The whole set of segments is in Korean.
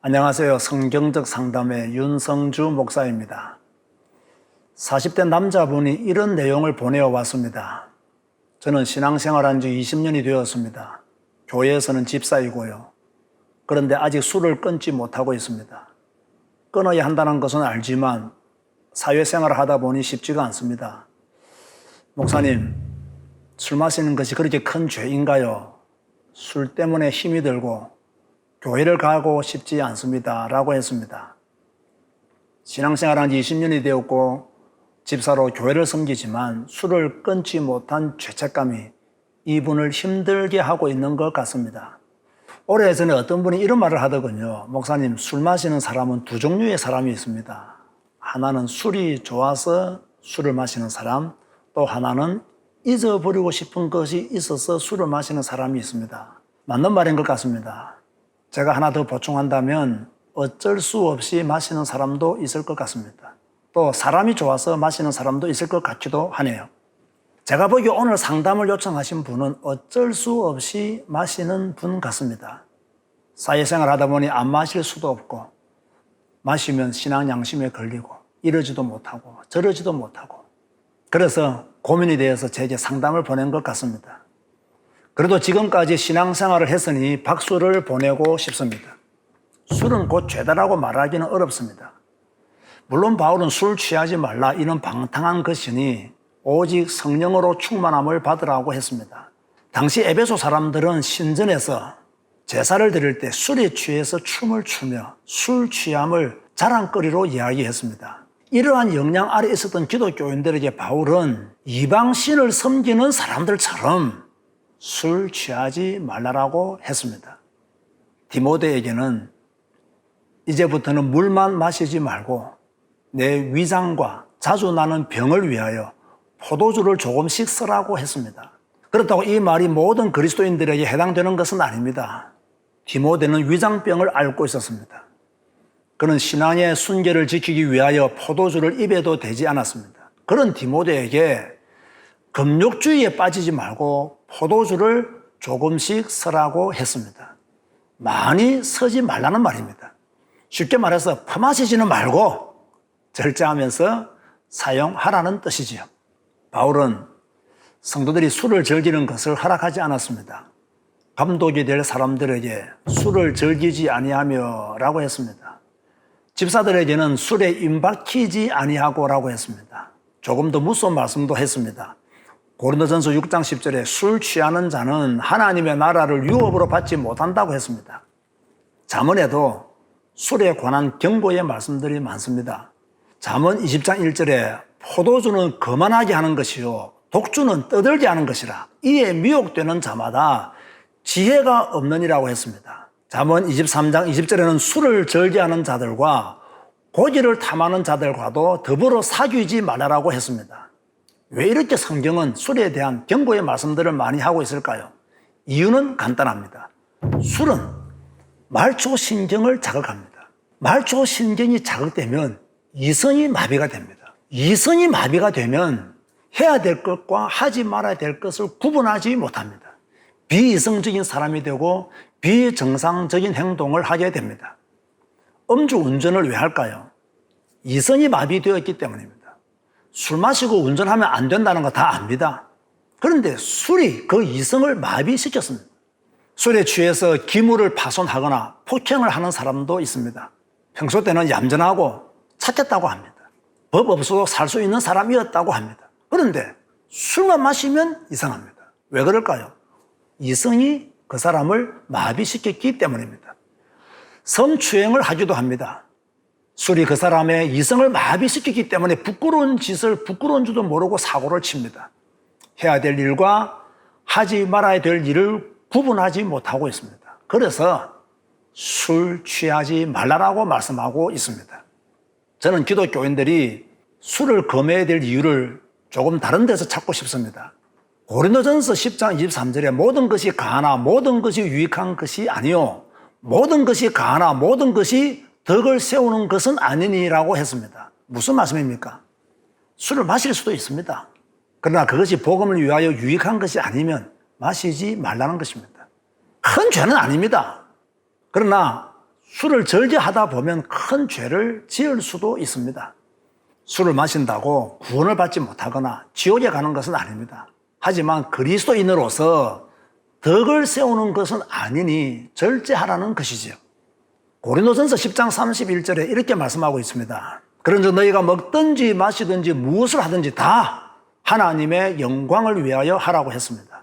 안녕하세요. 성경적 상담의 윤성주 목사입니다. 40대 남자분이 이런 내용을 보내왔습니다. 저는 신앙생활한 지 20년이 되었습니다. 교회에서는 집사이고요. 그런데 아직 술을 끊지 못하고 있습니다. 끊어야 한다는 것은 알지만 사회생활을 하다 보니 쉽지가 않습니다. 목사님, 술 마시는 것이 그렇게 큰 죄인가요? 술 때문에 힘이 들고 교회를 가고 싶지 않습니다. 라고 했습니다. 신앙생활한 지 20년이 되었고 집사로 교회를 섬기지만 술을 끊지 못한 죄책감이 이분을 힘들게 하고 있는 것 같습니다. 오래전에 어떤 분이 이런 말을 하더군요. 목사님, 술 마시는 사람은 두 종류의 사람이 있습니다. 하나는 술이 좋아서 술을 마시는 사람, 또 하나는 잊어버리고 싶은 것이 있어서 술을 마시는 사람이 있습니다. 맞는 말인 것 같습니다. 제가 하나 더 보충한다면 어쩔 수 없이 마시는 사람도 있을 것 같습니다. 또 사람이 좋아서 마시는 사람도 있을 것 같기도 하네요. 제가 보기에 오늘 상담을 요청하신 분은 어쩔 수 없이 마시는 분 같습니다. 사회생활 하다 보니 안 마실 수도 없고 마시면 신앙 양심에 걸리고 이러지도 못하고 저러지도 못하고 그래서 고민이 되어서 제게 상담을 보낸 것 같습니다. 그래도 지금까지 신앙생활을 했으니 박수를 보내고 싶습니다. 술은 곧 죄다라고 말하기는 어렵습니다. 물론 바울은 술 취하지 말라 이는 방탕한 것이니 오직 성령으로 충만함을 받으라고 했습니다. 당시 에베소 사람들은 신전에서 제사를 드릴 때 술에 취해서 춤을 추며 술 취함을 자랑거리로 이야기했습니다. 이러한 역량 아래 있었던 기독교인들에게 바울은 이방신을 섬기는 사람들처럼 술 취하지 말라라고 했습니다. 디모데에게는 이제부터는 물만 마시지 말고 내 위장과 자주 나는 병을 위하여 포도주를 조금씩 쓰라고 했습니다. 그렇다고 이 말이 모든 그리스도인들에게 해당되는 것은 아닙니다. 디모데는 위장병을 앓고 있었습니다. 그는 신앙의 순결을 지키기 위하여 포도주를 입에도 대지 않았습니다. 그런 디모데에게 금욕주의에 빠지지 말고 포도주를 조금씩 쓰라고 했습니다. 많이 쓰지 말라는 말입니다. 쉽게 말해서 퍼마시지는 말고 절제하면서 사용하라는 뜻이지요. 바울은 성도들이 술을 즐기는 것을 허락하지 않았습니다. 감독이 될 사람들에게 술을 즐기지 아니하며 라고 했습니다. 집사들에게는 술에 임박히지 아니하고 라고 했습니다. 조금 더 무서운 말씀도 했습니다. 고린도전서 6장 10절에 술 취하는 자는 하나님의 나라를 유업으로 받지 못한다고 했습니다. 잠언에도 술에 관한 경고의 말씀들이 많습니다. 잠언 20장 1절에 포도주는 거만하게 하는 것이요 독주는 떠들게 하는 것이라 이에 미혹되는 자마다 지혜가 없느니라고 했습니다. 잠언 23장 20절에는 술을 즐겨하는 자들과 고기를 탐하는 자들과도 더불어 사귀지 말라라고 했습니다. 왜 이렇게 성경은 술에 대한 경고의 말씀들을 많이 하고 있을까요? 이유는 간단합니다. 술은 말초신경을 자극합니다. 말초신경이 자극되면 이성이 마비가 됩니다. 이성이 마비가 되면 해야 될 것과 하지 말아야 될 것을 구분하지 못합니다. 비이성적인 사람이 되고 비정상적인 행동을 하게 됩니다. 음주운전을 왜 할까요? 이성이 마비되었기 때문입니다. 술 마시고 운전하면 안 된다는 거 다 압니다. 그런데 술이 그 이성을 마비시켰습니다. 술에 취해서 기물을 파손하거나 폭행을 하는 사람도 있습니다. 평소 때는 얌전하고 착했다고 합니다. 법 없어도 살 수 있는 사람이었다고 합니다. 그런데 술만 마시면 이상합니다. 왜 그럴까요? 이성이 그 사람을 마비시켰기 때문입니다. 성추행을 하기도 합니다. 술이 그 사람의 이성을 마비시키기 때문에 부끄러운 짓을 부끄러운 줄도 모르고 사고를 칩니다. 해야 될 일과 하지 말아야 될 일을 구분하지 못하고 있습니다. 그래서 술 취하지 말라라고 말씀하고 있습니다. 저는 기독교인들이 술을 금해야 될 이유를 조금 다른 데서 찾고 싶습니다. 고린도전서 10장 23절에 모든 것이 가하나 모든 것이 유익한 것이 아니요 모든 것이 가하나 모든 것이 덕을 세우는 것은 아니니라고 했습니다. 무슨 말씀입니까? 술을 마실 수도 있습니다. 그러나 그것이 복음을 위하여 유익한 것이 아니면 마시지 말라는 것입니다. 큰 죄는 아닙니다. 그러나 술을 절제하다 보면 큰 죄를 지을 수도 있습니다. 술을 마신다고 구원을 받지 못하거나 지옥에 가는 것은 아닙니다. 하지만 그리스도인으로서 덕을 세우는 것은 아니니 절제하라는 것이지요. 고린도전서 10장 31절에 이렇게 말씀하고 있습니다. 그런즉 너희가 먹든지 마시든지 무엇을 하든지 다 하나님의 영광을 위하여 하라고 했습니다.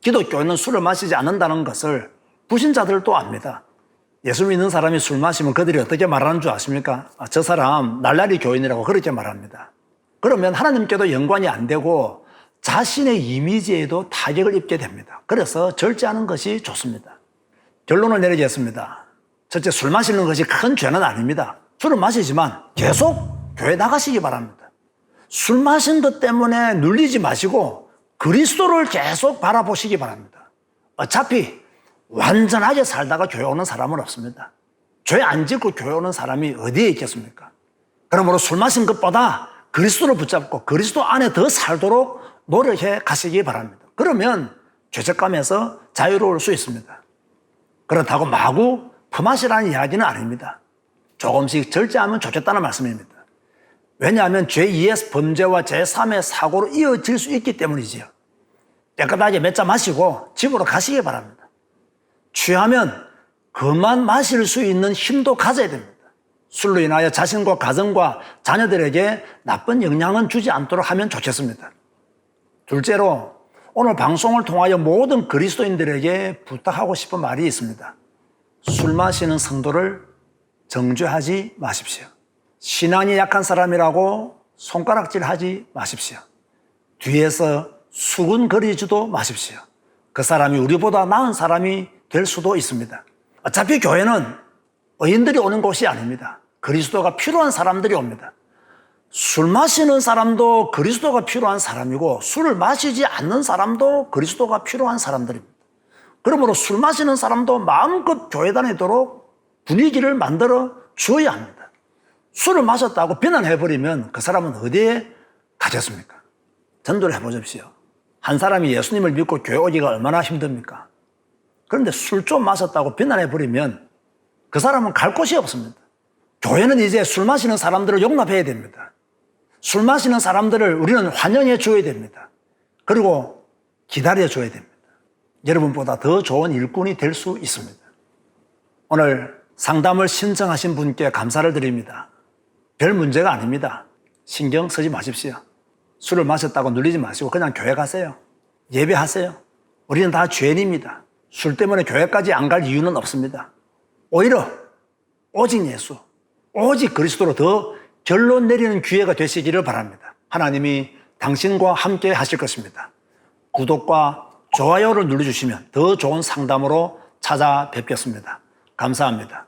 기독교는 술을 마시지 않는다는 것을 불신자들도 압니다. 예수 믿는 사람이 술 마시면 그들이 어떻게 말하는 줄 아십니까? 저 사람 날라리 교인이라고 그렇게 말합니다. 그러면 하나님께도 연관이 안 되고 자신의 이미지에도 타격을 입게 됩니다. 그래서 절제하는 것이 좋습니다. 결론을 내리겠습니다. 첫째, 술 마시는 것이 큰 죄는 아닙니다. 술은 마시지만 계속 교회 나가시기 바랍니다. 술 마신 것 때문에 눌리지 마시고 그리스도를 계속 바라보시기 바랍니다. 어차피 완전하게 살다가 교회 오는 사람은 없습니다. 죄 안 짓고 교회 오는 사람이 어디에 있겠습니까? 그러므로 술 마신 것보다 그리스도를 붙잡고 그리스도 안에 더 살도록 노력해 가시기 바랍니다. 그러면 죄책감에서 자유로울 수 있습니다. 그렇다고 마구 품마시라는 이야기는 아닙니다. 조금씩 절제하면 좋겠다는 말씀입니다. 왜냐하면 제2의 범죄와 제3의 사고로 이어질 수 있기 때문이지요. 깨끗하게 몇 잔 마시고 집으로 가시기 바랍니다. 취하면 그만 마실 수 있는 힘도 가져야 됩니다. 술로 인하여 자신과 가정과 자녀들에게 나쁜 영향은 주지 않도록 하면 좋겠습니다. 둘째로 오늘 방송을 통하여 모든 그리스도인들에게 부탁하고 싶은 말이 있습니다. 술 마시는 성도를 정죄하지 마십시오. 신앙이 약한 사람이라고 손가락질하지 마십시오. 뒤에서 수군거리지도 마십시오. 그 사람이 우리보다 나은 사람이 될 수도 있습니다. 어차피 교회는 의인들이 오는 곳이 아닙니다. 그리스도가 필요한 사람들이 옵니다. 술 마시는 사람도 그리스도가 필요한 사람이고 술을 마시지 않는 사람도 그리스도가 필요한 사람들입니다. 그러므로 술 마시는 사람도 마음껏 교회 다니도록 분위기를 만들어 주어야 합니다. 술을 마셨다고 비난해버리면 그 사람은 어디에 가겠습니까? 전도를 해보십시오. 한 사람이 예수님을 믿고 교회 오기가 얼마나 힘듭니까? 그런데 술 좀 마셨다고 비난해버리면 그 사람은 갈 곳이 없습니다. 교회는 이제 술 마시는 사람들을 용납해야 됩니다. 술 마시는 사람들을 우리는 환영해 줘야 됩니다. 그리고 기다려 줘야 됩니다. 여러분보다 더 좋은 일꾼이 될 수 있습니다. 오늘 상담을 신청하신 분께 감사를 드립니다. 별 문제가 아닙니다. 신경 쓰지 마십시오. 술을 마셨다고 눌리지 마시고 그냥 교회 가세요. 예배하세요. 우리는 다 죄인입니다. 술 때문에 교회까지 안 갈 이유는 없습니다. 오히려 오직 예수, 오직 그리스도로 더 결론 내리는 기회가 되시기를 바랍니다. 하나님이 당신과 함께 하실 것입니다. 구독과 좋아요를 눌러주시면 더 좋은 상담으로 찾아뵙겠습니다. 감사합니다.